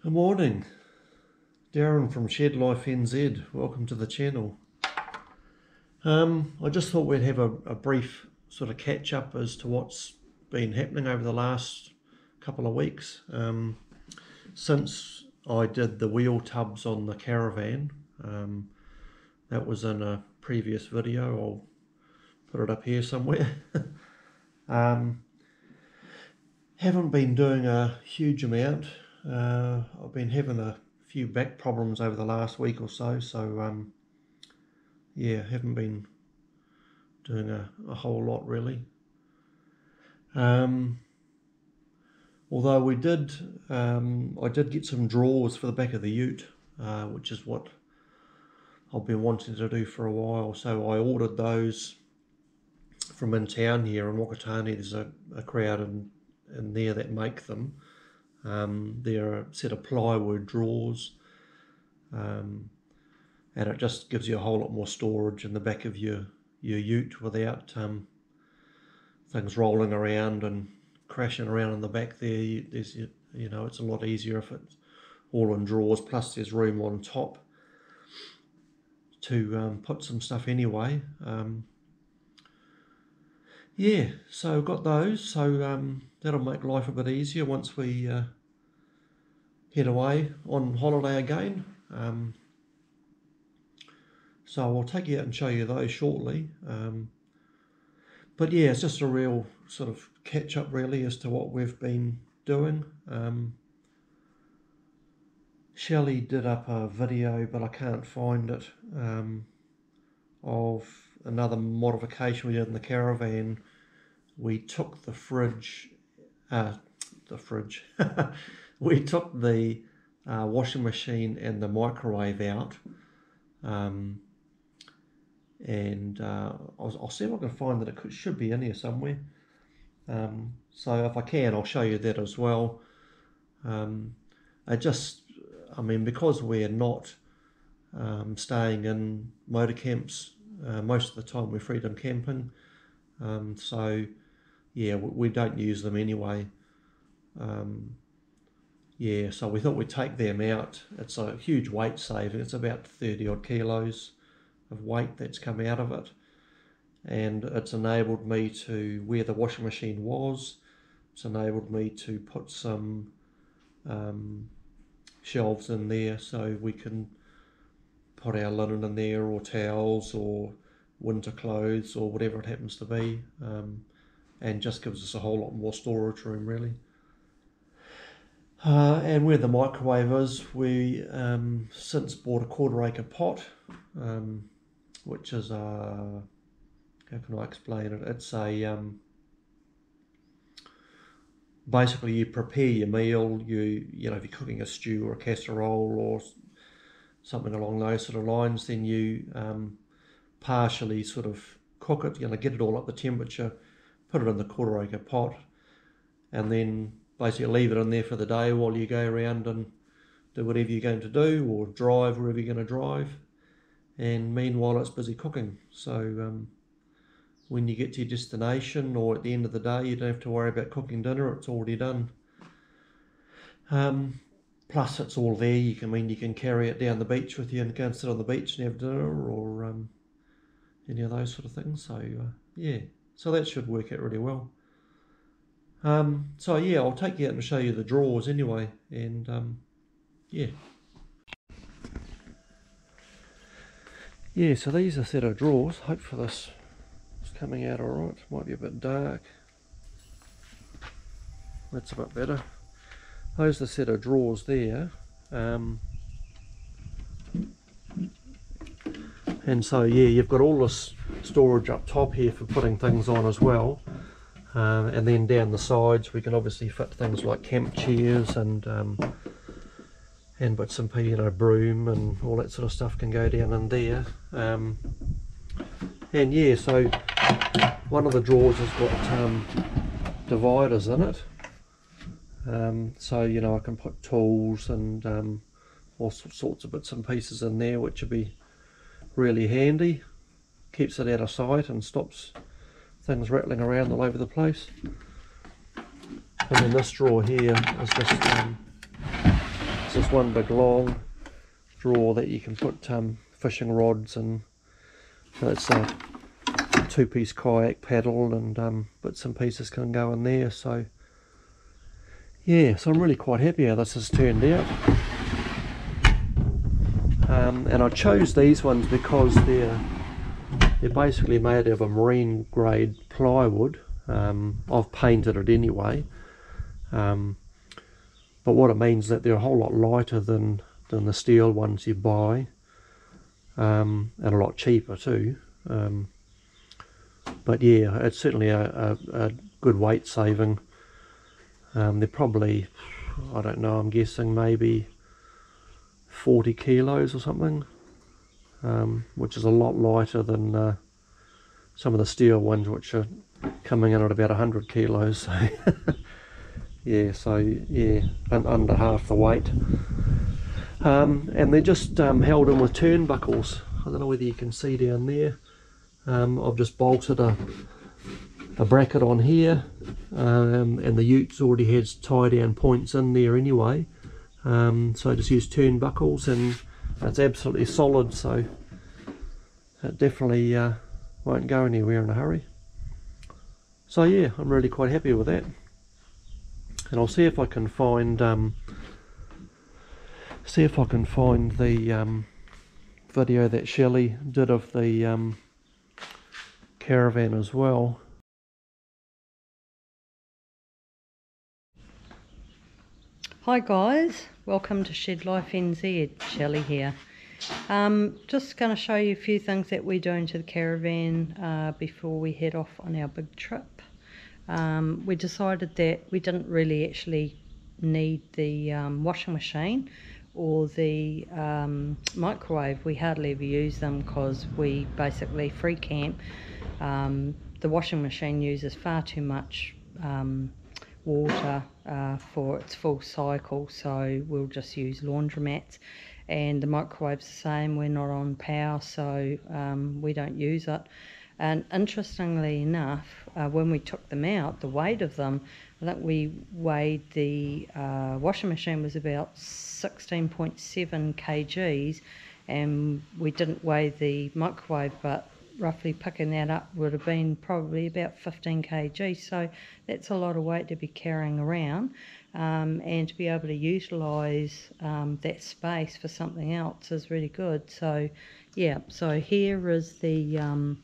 Good morning, Darren from Shed Life NZ. Welcome to the channel. I just thought we'd have a brief sort of catch up as to what's been happening over the last couple of weeks. Since I did the wheel tubs on the caravan, that was in a previous video. I'll put it up here somewhere. Haven't been doing a huge amount. I've been having a few back problems over the last week or so, yeah, haven't been doing a whole lot really. Although I did get some drawers for the back of the ute, which is what I've been wanting to do for a while. So I ordered those from in town here in Wakatani. There's a crowd in there that make them. They're a set of plywood drawers, and it just gives you a whole lot more storage in the back of your ute without things rolling around and crashing around in the back there. There's, you know, it's a lot easier if it's all in drawers, plus there's room on top to put some stuff anyway. Yeah, so I've got those, so that'll make life a bit easier once we head away on holiday again. So I'll take you out and show you those shortly. But yeah, it's just a real sort of catch up really as to what we've been doing. Shelley did up a video, but I can't find it, of another modification we did in the caravan. We took the fridge, we took the washing machine and the microwave out, and I'll see if I can find that. It should be in here somewhere. So if I can, I'll show you that as well. I mean, because we're not staying in motor camps, most of the time we're freedom camping, so yeah, we don't use them anyway. Yeah, so we thought we'd take them out. It's a huge weight saving. It's about 30 odd kilos of weight that's come out of it, and it's enabled me to, where the washing machine was, it's enabled me to put some shelves in there so we can put our linen in there, or towels, or winter clothes, or whatever it happens to be, and just gives us a whole lot more storage room really. And where the microwave is, we since bought a 1/4 acre pot, which is how can I explain it? It's a basically you prepare your meal. You know, if you're cooking a stew or a casserole or something along those sort of lines, then you partially sort of cook it, you know, get it all up the temperature, put it in the 1/4 acre pot, and then basically leave it in there for the day while you go around and do whatever you're going to do, or drive wherever you're going to drive, and meanwhile it's busy cooking. So when you get to your destination, or at the end of the day, you don't have to worry about cooking dinner. It's already done. Plus it's all there. You can carry it down the beach with you and go and sit on the beach and have dinner, or any of those sort of things. So yeah, so that should work out really well. So yeah, I'll take you out and show you the drawers anyway, and yeah. Yeah, so these are a set of drawers. Hopefully this is coming out alright. Might be a bit dark. That's a bit better. Those are the set of drawers there. And so yeah, you've got all this storage up top here for putting things on as well. And then down the sides we can obviously fit things like camp chairs and bits and pieces, you know, broom and all that sort of stuff can go down in there. And yeah, so one of the drawers has got dividers in it. So, you know, I can put tools and all sorts of bits and pieces in there, which would be really handy. Keeps it out of sight and stops things rattling around all over the place. And then this drawer here is just just one big long drawer that you can put fishing rods, and it's a two-piece kayak paddle, and bits and pieces can go in there. So yeah, so I'm really quite happy how this has turned out. And I chose these ones because they're basically made of a marine grade plywood. I've painted it anyway, but what it means is that they're a whole lot lighter than the steel ones you buy, and a lot cheaper too. But yeah, it's certainly a good weight saving. They're probably, I don't know, I'm guessing maybe 40 kilos or something, which is a lot lighter than some of the steel ones, which are coming in at about 100 kilos. So yeah, under half the weight. And they're just held in with turnbuckles. I don't know whether you can see down there. I've just bolted a bracket on here, and the ute's already has tie down points in there anyway. So I just use turnbuckles, and it's absolutely solid, so it definitely won't go anywhere in a hurry. So yeah, I'm really quite happy with that, and I'll see if I can find the video that Shelley did of the caravan as well. Hi guys, welcome to Shed Life NZ. Shelley here. Just going to show you a few things that we're doing to the caravan before we head off on our big trip. We decided that we didn't really actually need the washing machine or the microwave. We hardly ever use them because we basically free camp. The washing machine uses far too much water for its full cycle, so we'll just use laundromats, and the microwave's the same. We're not on power, so we don't use it. And interestingly enough, when we took them out, the weight of them, I think we weighed the washing machine was about 16.7 kgs, and we didn't weigh the microwave, but roughly picking that up would have been probably about 15 kg. So that's a lot of weight to be carrying around, and to be able to utilise that space for something else is really good. So yeah, so here is the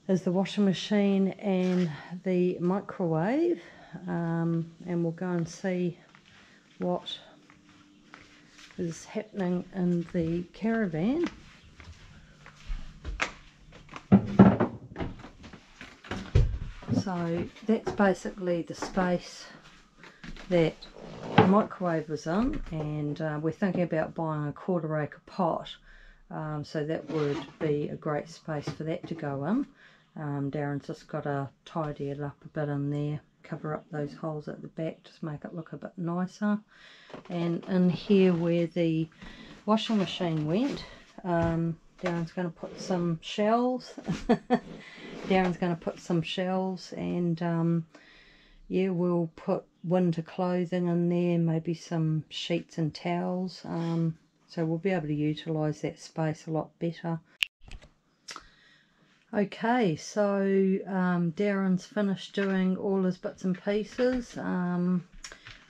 washing machine and the microwave, and we'll go and see what is happening in the caravan. So that's basically the space that the microwave was in, and we're thinking about buying a 1/4 acre pot, so that would be a great space for that to go in. Darren's just got to tidy it up a bit in there, cover up those holes at the back, just make it look a bit nicer. And in here where the washing machine went, Darren's going to put some shelves. Darren's going to put some shelves, and yeah, we'll put winter clothing in there, maybe some sheets and towels, so we'll be able to utilise that space a lot better. Okay, so Darren's finished doing all his bits and pieces.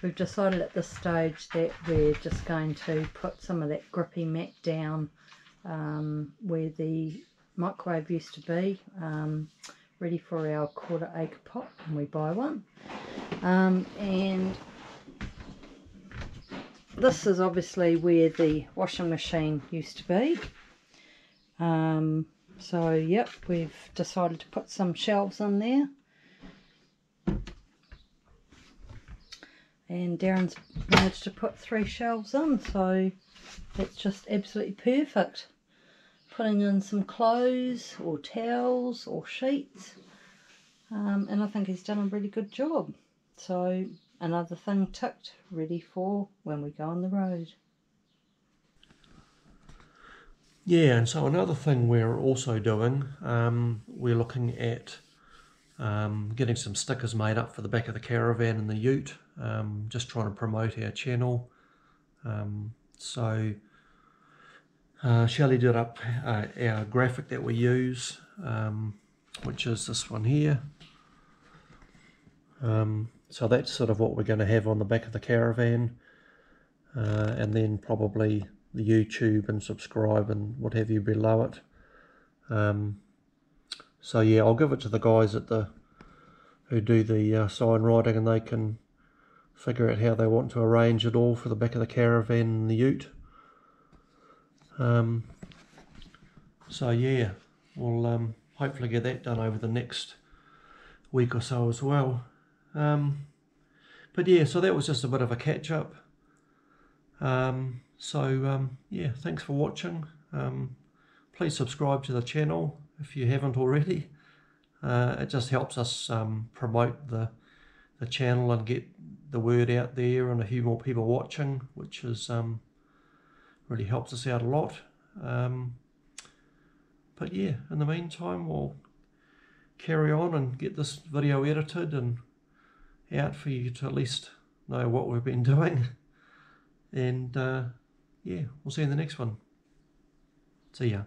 We've decided at this stage that we're just going to put some of that grippy mat down where the microwave used to be, ready for our 1/4 acre pot when we buy one. And this is obviously where the washing machine used to be. So yep, we've decided to put some shelves in there, and Darren's managed to put 3 shelves in, so that's just absolutely perfect. Putting in some clothes or towels or sheets, and I think he's done a really good job. So another thing ticked, ready for when we go on the road. Yeah, and so another thing we're also doing, we're looking at getting some stickers made up for the back of the caravan and the ute, just trying to promote our channel. So Shelley did up our graphic that we use, which is this one here. So that's sort of what we're going to have on the back of the caravan, and then probably the YouTube and subscribe and what have you below it. So yeah, I'll give it to the guys at who do the sign writing, and they can figure out how they want to arrange it all for the back of the caravan and the ute. So yeah, we'll hopefully get that done over the next week or so as well. But yeah, so that was just a bit of a catch up. Yeah, thanks for watching. Please subscribe to the channel if you haven't already. It just helps us promote the channel and get the word out there and a few more people watching, which is really helps us out a lot. But yeah, in the meantime, we'll carry on and get this video edited and out for you to at least know what we've been doing. And yeah, we'll see you in the next one. See ya.